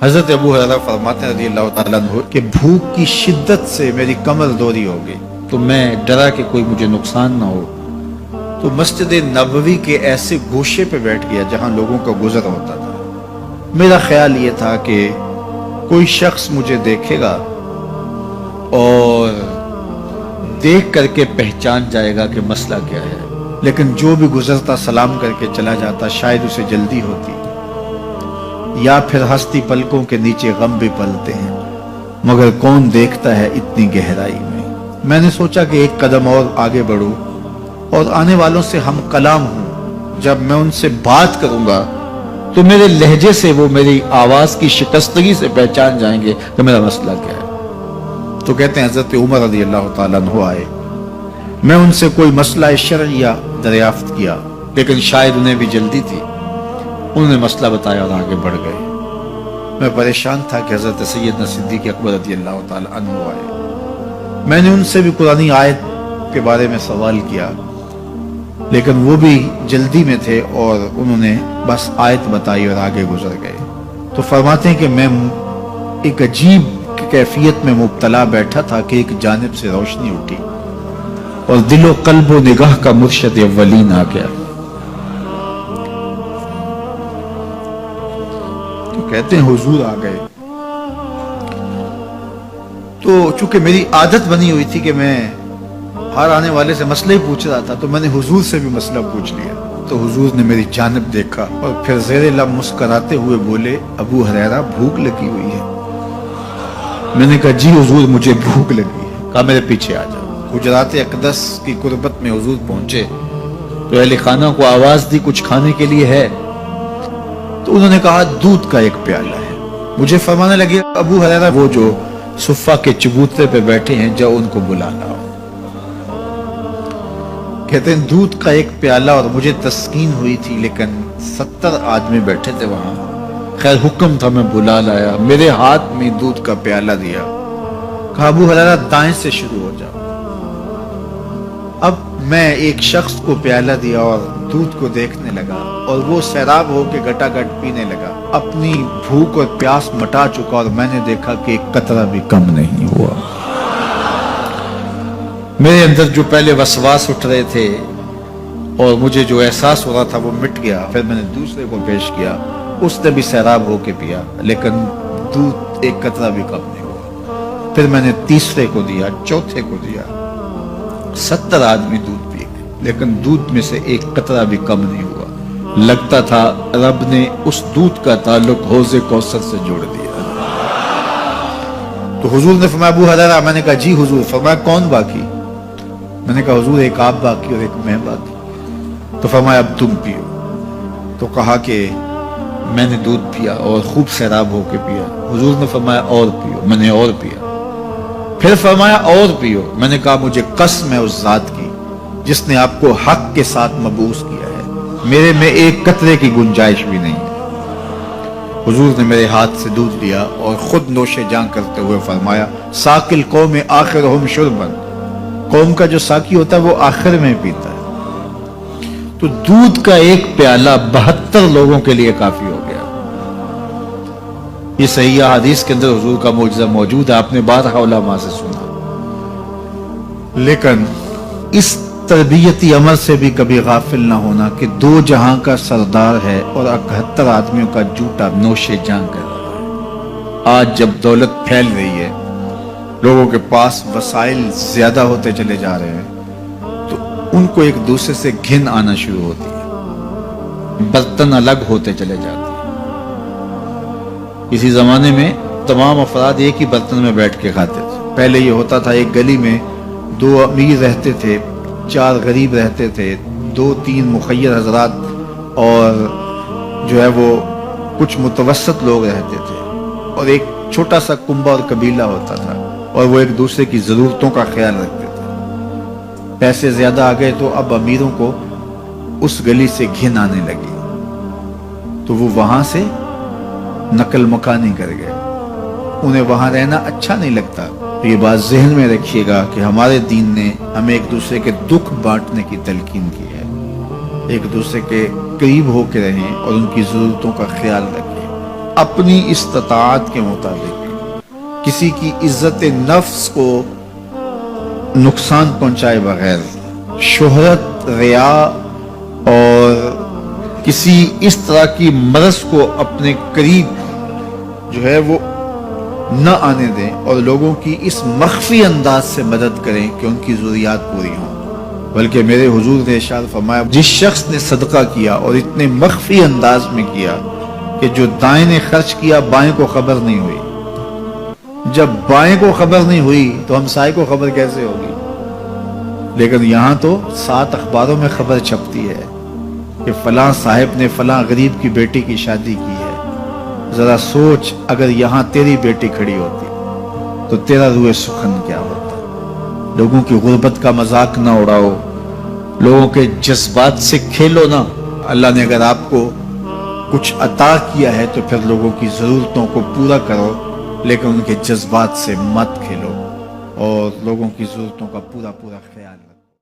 حضرت ابو ہریرہ فرماتے ہیں رضی اللہ تعالیٰ عنہ کہ بھوک کی شدت سے میری کمر دوری ہو گئی، تو میں ڈرا کہ کوئی مجھے نقصان نہ ہو، تو مسجد نبوی کے ایسے گوشے پہ بیٹھ گیا جہاں لوگوں کا گزر ہوتا تھا۔ میرا خیال یہ تھا کہ کوئی شخص مجھے دیکھے گا اور دیکھ کر کے پہچان جائے گا کہ مسئلہ کیا ہے، لیکن جو بھی گزرتا سلام کر کے چلا جاتا، شاید اسے جلدی ہوتی، یا پھر ہستی پلکوں کے نیچے غم بھی پلتے ہیں، مگر کون دیکھتا ہے اتنی گہرائی میں۔ میں نے سوچا کہ ایک قدم اور آگے بڑھوں اور آنے والوں سے ہم کلام ہوں، جب میں ان سے بات کروں گا تو میرے لہجے سے وہ میری آواز کی شکستگی سے پہچان جائیں گے کہ میرا مسئلہ کیا ہے۔ تو کہتے ہیں حضرت عمر رضی اللہ تعالیٰ عنہ آئے، میں ان سے کوئی مسئلہ شرعیہ دریافت کیا، لیکن شاید انہیں بھی جلدی تھی، انہوں نے مسئلہ بتایا اور آگے بڑھ گئے۔ میں پریشان تھا کہ حضرت سیدنا صدیق اکبر رضی اللہ تعالیٰ عنہ آئے۔ میں نے ان سے بھی قرآنی آیت کے بارے میں سوال کیا، لیکن وہ بھی جلدی میں تھے اور انہوں نے بس آیت بتائی اور آگے گزر گئے۔ تو فرماتے ہیں کہ میں ایک عجیب کیفیت میں مبتلا بیٹھا تھا کہ ایک جانب سے روشنی اٹھی اور دل و قلب و نگاہ کا مرشد اولین آ گیا۔ تو کہتے ہیں حضور آ گئے، تو چونکہ میری عادت بنی ہوئی تھی کہ میں ہر آنے والے سے مسئلہ ہی پوچھ رہا تھا، تو میں نے حضور سے بھی مسئلہ پوچھ لیا۔ تو حضور نے میری جانب دیکھا اور پھر زیر لب مسکراتے ہوئے بولے، ابو ہریرہ بھوک لگی ہوئی ہے؟ میں نے کہا جی حضور مجھے بھوک لگی ہے۔ کہا میرے پیچھے آ جاؤ۔ حجرات اقدس کی قربت میں حضور پہنچے تو اہل خانہ کو آواز دی کچھ کھانے کے لیے ہے؟ تو انہوں نے کہا دودھ کا ایک پیالہ ہے۔ مجھے فرمانے لگے ابو ہریرہ وہ جو صفہ کے چبوترے پہ بیٹھے ہیں جاؤ ان کو بلا لاؤ۔ کہتے ہیں دودھ کا ایک پیالہ، اور مجھے تسکین ہوئی تھی لیکن 70 آدمی بیٹھے تھے وہاں۔ خیر حکم تھا، میں بلا لایا، میرے ہاتھ میں دودھ کا پیالہ دیا، کہا ابو ہریرہ دائیں سے شروع ہو جاؤ۔ اب میں ایک شخص کو پیالہ دیا اور دودھ کو دیکھنے لگا، اور وہ سیراب ہو کے گٹا گٹ پینے لگا، اپنی بھوک اور پیاس مٹا چکا، اور میں نے دیکھا کہ ایک قطرہ بھی کم نہیں ہوا۔ میرے اندر جو پہلے وسواس اٹھ رہے تھے اور مجھے جو احساس ہو رہا تھا وہ مٹ گیا۔ پھر میں نے دوسرے کو پیش کیا، اس نے بھی سیراب ہو کے پیا، لیکن دودھ ایک قطرہ بھی کم نہیں ہوا۔ پھر میں نے تیسرے کو دیا، چوتھے کو دیا، 70 آدمی دودھ پی گئے، لیکن دودھ میں سے ایک قطرہ بھی کم نہیں ہوا۔ لگتا تھا رب نے اس دودھ کا تعلق حوض کوثر سے جوڑ دیا۔ تو حضور نے فرمایا ابو ہریرہ، میں نے کہا جی حضور۔ فرمایا کون باقی؟ میں نے کہا حضور ایک آپ باقی اور ایک میں باقی۔ تو فرمایا اب تم پیو۔ تو کہا کہ میں نے دودھ پیا اور خوب سیراب ہو کے پیا۔ حضور نے فرمایا اور پیو، میں نے اور پیا۔ پھر فرمایا اور پیو۔ میں نے کہا مجھے قسم ہے اس ذات کی جس نے آپ کو حق کے ساتھ مبعوث کیا ہے، میرے میں ایک قطرے کی گنجائش بھی نہیں ہے۔ حضور نے میرے ہاتھ سے دودھ لیا اور خود نوش جاں کرتے ہوئے فرمایا ساقی القوم آخرہم شربا، قوم کا جو ساقی ہوتا ہے وہ آخر میں پیتا ہے۔ تو دودھ کا ایک پیالہ 72 لوگوں کے لیے کافی ہو گیا۔ یہ صحیح حدیث کے اندر حضور کا معجزہ موجود ہے، آپ نے بارہا علماء سے سنا۔ لیکن اس تربیتی عمل سے بھی کبھی غافل نہ ہونا کہ 2 جہاں کا سردار ہے اور 71 آدمیوں کا جوٹا نوش جاں کر رہا ہے۔ آج جب دولت پھیل رہی ہے، لوگوں کے پاس وسائل زیادہ ہوتے چلے جا رہے ہیں، تو ان کو ایک دوسرے سے گھن آنا شروع ہوتی ہے، برتن الگ ہوتے چلے جاتے ہیں۔ اسی زمانے میں تمام افراد ایک ہی برتن میں بیٹھ کے کھاتے تھے۔ پہلے یہ ہوتا تھا ایک گلی میں 2 امیر رہتے تھے، 4 غریب رہتے تھے، 2-3 مخیر حضرات اور جو ہے وہ کچھ متوسط لوگ رہتے تھے، اور ایک چھوٹا سا کنبہ اور قبیلہ ہوتا تھا، اور وہ ایک دوسرے کی ضرورتوں کا خیال رکھتے تھے۔ پیسے زیادہ آ گئے تو اب امیروں کو اس گلی سے گھن آنے لگی، تو وہ وہاں سے نقل مکانی کر گئے، انہیں وہاں رہنا اچھا نہیں لگتا۔ یہ بات ذہن میں رکھیے گا کہ ہمارے دین نے ہمیں ایک دوسرے کے دکھ بانٹنے کی تلقین کی ہے، ایک دوسرے کے قریب ہو کے رہیں اور ان کی ضرورتوں کا خیال رکھیں۔ اپنی استطاعت کے مطابق کسی کی عزت نفس کو نقصان پہنچائے بغیر، شہرت، ریا اور کسی اس طرح کی مرض کو اپنے قریب جو ہے وہ نہ آنے دیں، اور لوگوں کی اس مخفی انداز سے مدد کریں کہ ان کی ضروریات پوری ہوں۔ بلکہ میرے حضور نے ارشاد فرمایا، جس شخص نے صدقہ کیا اور اتنے مخفی انداز میں کیا کہ جو دائیں نے خرچ کیا بائیں کو خبر نہیں ہوئی، جب بائیں کو خبر نہیں ہوئی تو ہمسائے کو خبر کیسے ہوگی؟ لیکن یہاں تو 7 اخباروں میں خبر چھپتی ہے کہ فلاں صاحب نے فلاں غریب کی بیٹی کی شادی کی ہے۔ ذرا سوچ، اگر یہاں تیری بیٹی کھڑی ہوتی تو تیرا روح سخن کیا ہوتا۔ لوگوں کی غربت کا مذاق نہ اڑاؤ، لوگوں کے جذبات سے کھیلو نہ۔ اللہ نے اگر آپ کو کچھ عطا کیا ہے تو پھر لوگوں کی ضرورتوں کو پورا کرو، لیکن ان کے جذبات سے مت کھیلو اور لوگوں کی ضرورتوں کا پورا خیال رکھو۔